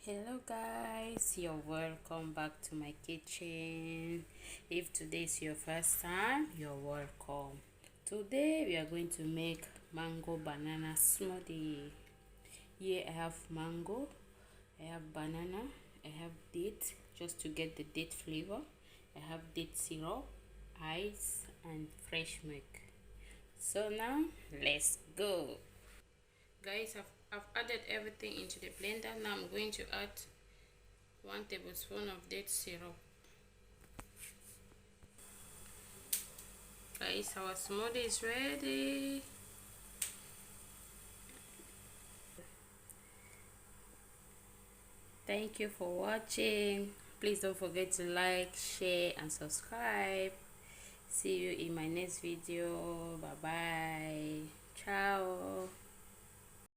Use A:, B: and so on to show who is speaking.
A: Hello guys, you're welcome back to my kitchen. If today is your first time, you're welcome. Today we are going to make mango banana smoothie. Here I have mango, I have banana, I have date just to get the date flavor. I have date syrup, ice and fresh milk. So now let's go. Guys, I've added everything into the blender. Now I'm going to add 1 tablespoon of date syrup. Guys, our smoothie is ready. Thank you for watching. Please don't forget to like, share and subscribe. See you in my next video. Bye bye. Ciao.